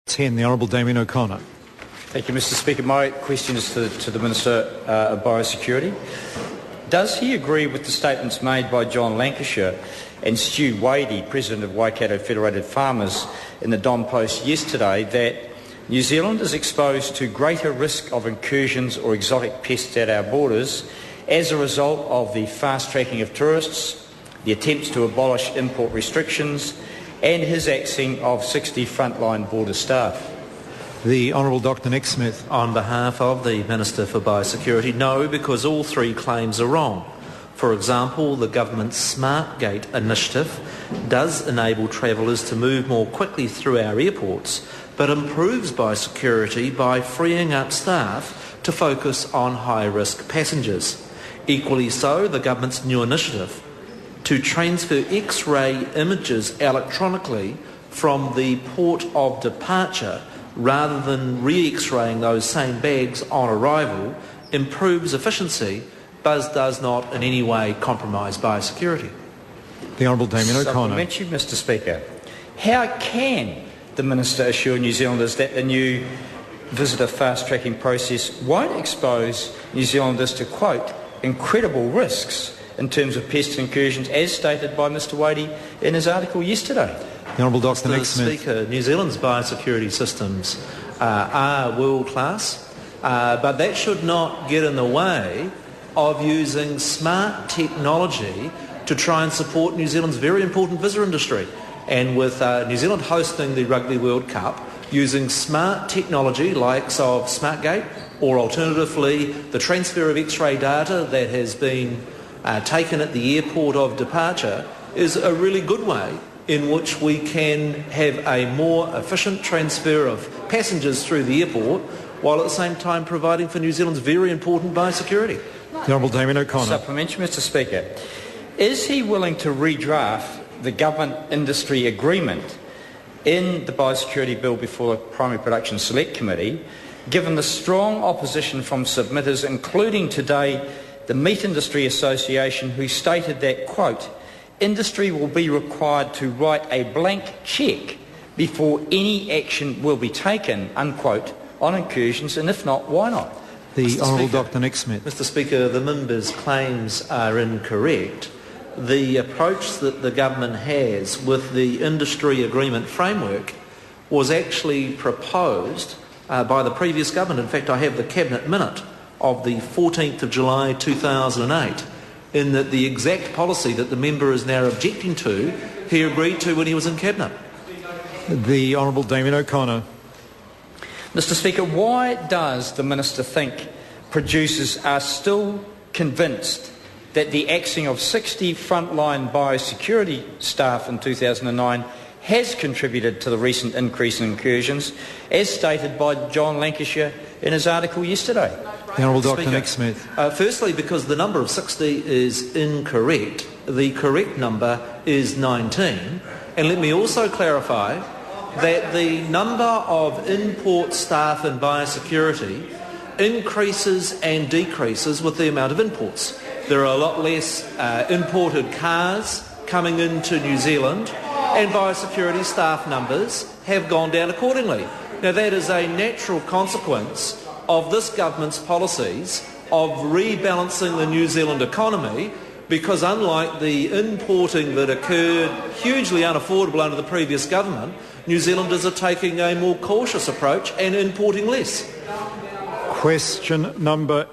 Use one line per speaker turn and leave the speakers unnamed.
10, the Honourable Damien O'Connor.
Thank you, Mr Speaker. My question is to the Minister of Biosecurity. Does he agree with the statements made by John Lancashire and Stu Wadey, President of Waikato Federated Farmers, in the Dom Post yesterday, that New Zealand is exposed to greater risk of incursions or exotic pests at our borders as a result of the fast-tracking of tourists, the attempts to abolish import restrictions, and his axing of 60 frontline border staff?
The Honourable Dr Nick Smith.
On behalf of the Minister for Biosecurity, no, because all three claims are wrong. For example, the government's Smart Gate initiative does enable travellers to move more quickly through our airports, but improves biosecurity by freeing up staff to focus on high-risk passengers. Equally so, the government's new initiative to transfer X-ray images electronically from the port of departure rather than re-X-raying those same bags on arrival improves efficiency, but does not in any way compromise biosecurity.
The Honourable Damien O'Connor.
Supplementary, Mr Speaker. How can the Minister assure New Zealanders that the new visitor fast-tracking process won't expose New Zealanders to, quote, incredible risks in terms of pest incursions, as stated by Mr Wadey in his article yesterday?
The Honourable Dr Nick Smith.
Speaker, New Zealand's biosecurity systems are world-class, but that should not get in the way of using smart technology to try and support New Zealand's very important visitor industry. And with New Zealand hosting the Rugby World Cup, using smart technology likes of SmartGate, or alternatively the transfer of X-ray data that has been taken at the airport of departure, is a really good way in which we can have a more efficient transfer of passengers through the airport while at the same time providing for New Zealand's very important biosecurity.
The Honourable Damien O'Connor.
Supplementary, Mr Speaker. Is he willing to redraft the government industry agreement in the Biosecurity Bill before the Primary Production Select Committee, given the strong opposition from submitters, including today the Meat Industry Association, who stated that, quote, industry will be required to write a blank cheque before any action will be taken, unquote, on incursions, and if not, why not?
The Honourable Dr Nick Smith.
Mr Speaker, the member's claims are incorrect. The approach that the government has with the industry agreement framework was actually proposed by the previous government. In fact, I have the Cabinet minute of the 14th of July 2008, in that the exact policy that the member is now objecting to, he agreed to when he was in Cabinet.
The Honourable Damien O'Connor.
Mr Speaker, why does the Minister think producers are still convinced that the axing of 60 frontline biosecurity staff in 2009 has contributed to the recent increase in incursions, as stated by John Lancashire in his article yesterday?
The Honourable Dr Nick Smith.
Firstly, because the number of 60 is incorrect, the correct number is 19. And let me also clarify that the number of import staff in biosecurity increases and decreases with the amount of imports. There are a lot less imported cars coming into New Zealand, and biosecurity staff numbers have gone down accordingly. Now, that is a natural consequence of this government's policies of rebalancing the New Zealand economy, because unlike the importing that occurred hugely unaffordable under the previous government, New Zealanders are taking a more cautious approach and importing less.
Question number